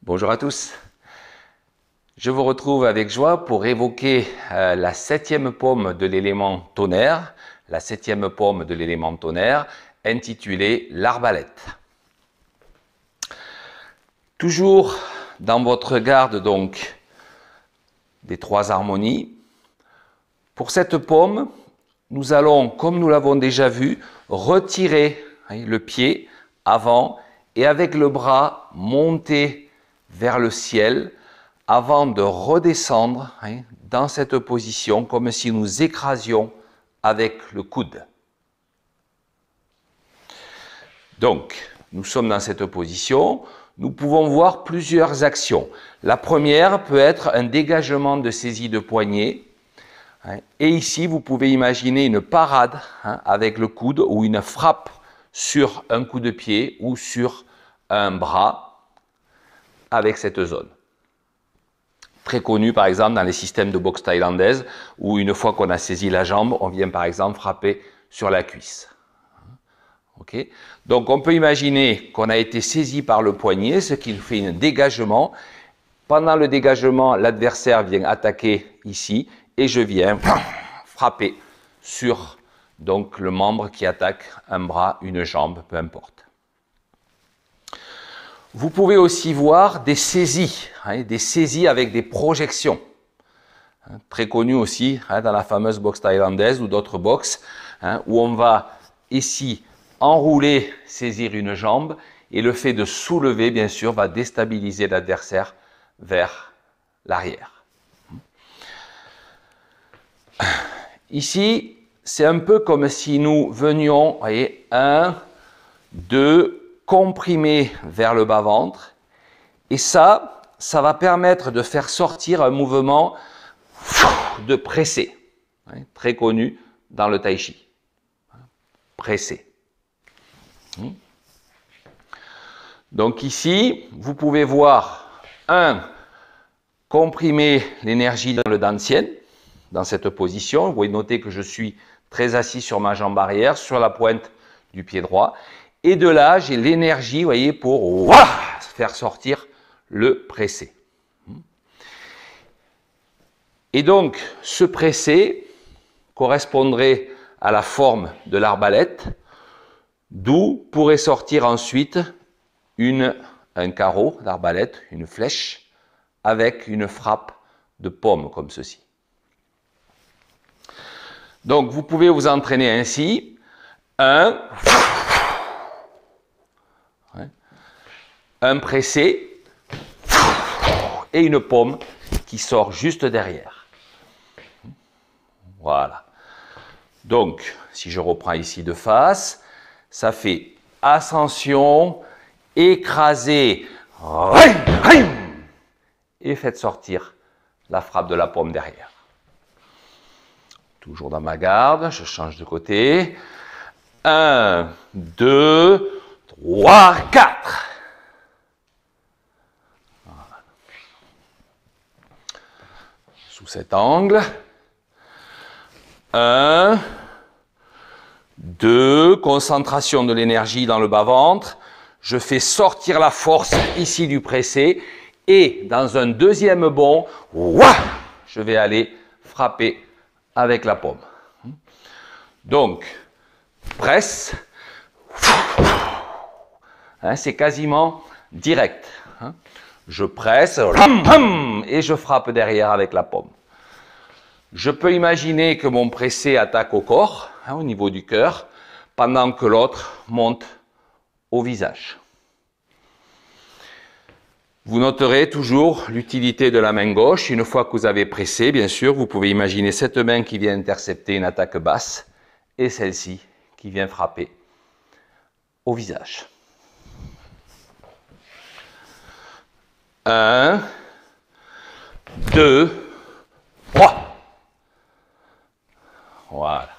Bonjour à tous. Je vous retrouve avec joie pour évoquer la septième paume de l'élément tonnerre, intitulée l'arbalète. Toujours dans votre garde donc des trois harmonies. Pour cette paume, nous allons, comme nous l'avons déjà vu, retirer le pied avant et avec le bras monter vers le ciel avant de redescendre dans cette position comme si nous écrasions avec le coude. Donc, nous sommes dans cette position, nous pouvons voir plusieurs actions. La première peut être un dégagement de saisie de poignet. Et ici, vous pouvez imaginer une parade avec le coude ou une frappe sur un coup de pied ou sur un bras avec cette zone. Très connu par exemple dans les systèmes de boxe thaïlandaise où une fois qu'on a saisi la jambe, on vient par exemple frapper sur la cuisse. Okay. Donc on peut imaginer qu'on a été saisi par le poignet, ce qui fait un dégagement. Pendant le dégagement, l'adversaire vient attaquer ici et je viens frapper sur donc, le membre qui attaque un bras, une jambe, peu importe. Vous pouvez aussi voir des saisies avec des projections. Très connu aussi dans la fameuse boxe thaïlandaise ou d'autres boxes, où on va ici enrouler, saisir une jambe, et le fait de soulever, bien sûr, va déstabiliser l'adversaire vers l'arrière. Ici, c'est un peu comme si nous venions, vous voyez, 1, 2, comprimer vers le bas-ventre. Et ça va permettre de faire sortir un mouvement de pressé, très connu dans le tai chi. Pressé. Donc ici, vous pouvez voir 1, comprimer l'énergie dans le dantian, dans cette position. Vous pouvez noter que je suis très assis sur ma jambe arrière, sur la pointe du pied droit. Et de là, j'ai l'énergie, vous voyez, pour faire sortir le pressé. Et donc, ce pressé correspondrait à la forme de l'arbalète, d'où pourrait sortir ensuite un carreau d'arbalète, une flèche, avec une frappe de paume comme ceci. Donc, vous pouvez vous entraîner ainsi. Un pressé et une paume qui sort juste derrière. Voilà. Donc, si je reprends ici de face, ça fait ascension, écraser, et faites sortir la frappe de la paume derrière. Toujours dans ma garde, je change de côté. 1, 2, 3, 4. Voilà. Sous cet angle. 1, 2, concentration de l'énergie dans le bas-ventre. Je fais sortir la force ici du pressé. Et dans un deuxième bond, je vais aller frapper avec la paume. Donc, presse, c'est quasiment direct. Je presse et je frappe derrière avec la paume. Je peux imaginer que mon pressé attaque au corps, au niveau du cœur, pendant que l'autre monte au visage. Vous noterez toujours l'utilité de la main gauche. Une fois que vous avez pressé, bien sûr, vous pouvez imaginer cette main qui vient intercepter une attaque basse et celle-ci qui vient frapper au visage. 1, 2, 3. Voilà.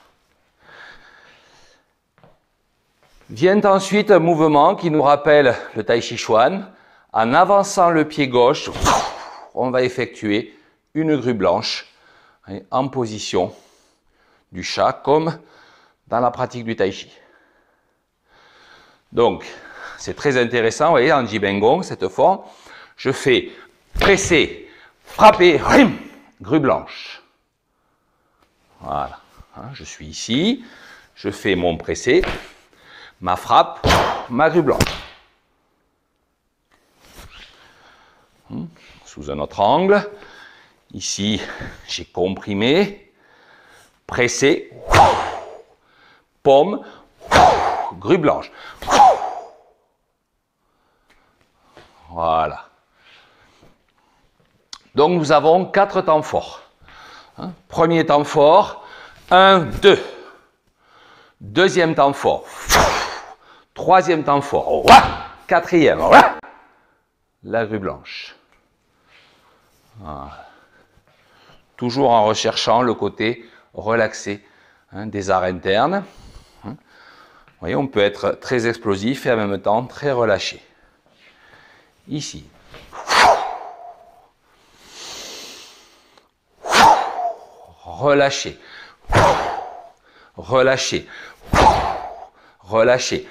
Vient ensuite un mouvement qui nous rappelle le Tai Chi Chuan. En avançant le pied gauche, on va effectuer une grue blanche en position du chat, comme dans la pratique du Tai Chi. Donc, c'est très intéressant, vous voyez, en Jibengong, cette forme. Je fais presser, frapper, grue blanche. Voilà. Je suis ici, je fais mon pressé, ma frappe, ma grue blanche. Sous un autre angle. Ici, j'ai comprimé, pressé, paume, grue blanche. Voilà. Donc, nous avons 4 temps forts. Premier temps fort, 1, 2. Deuxième temps fort. Troisième temps fort. Quatrième. La grue blanche. Voilà. Toujours en recherchant le côté relaxé des arts internes. Vous voyez, on peut être très explosif et en même temps très relâché. Ici. Relâché. Relâché. Relâché.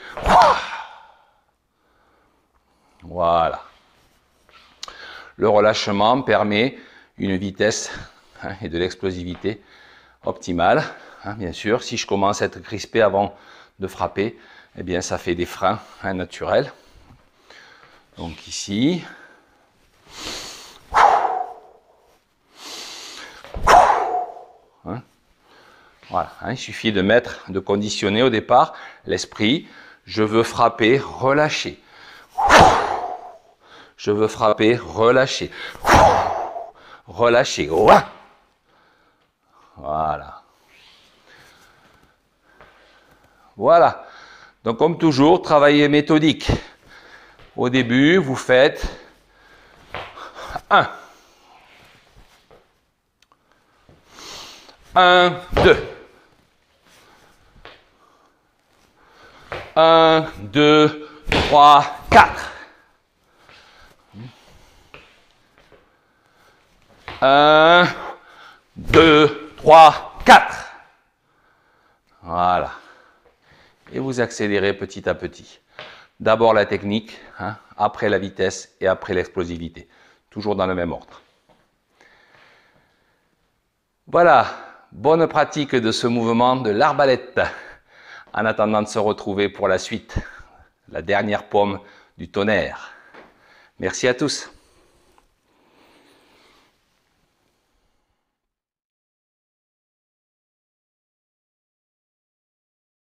Voilà. Le relâchement permet une vitesse et de l'explosivité optimale. Bien sûr, si je commence à être crispé avant de frapper, eh bien ça fait des freins naturels. Donc ici. Voilà, il suffit de conditionner au départ l'esprit. Je veux frapper, relâcher. Je veux frapper, relâcher. Relâcher. Voilà. Voilà. Donc comme toujours, travailler méthodique. Au début, vous faites 1. 1, 2. 1, 2, 3, 4. 1, 2, 3, 4. Voilà. Et vous accélérez petit à petit. D'abord la technique, après la vitesse et après l'explosivité. Toujours dans le même ordre. Voilà. Bonne pratique de ce mouvement de l'arbalète. En attendant de se retrouver pour la suite, la dernière paume du tonnerre. Merci à tous.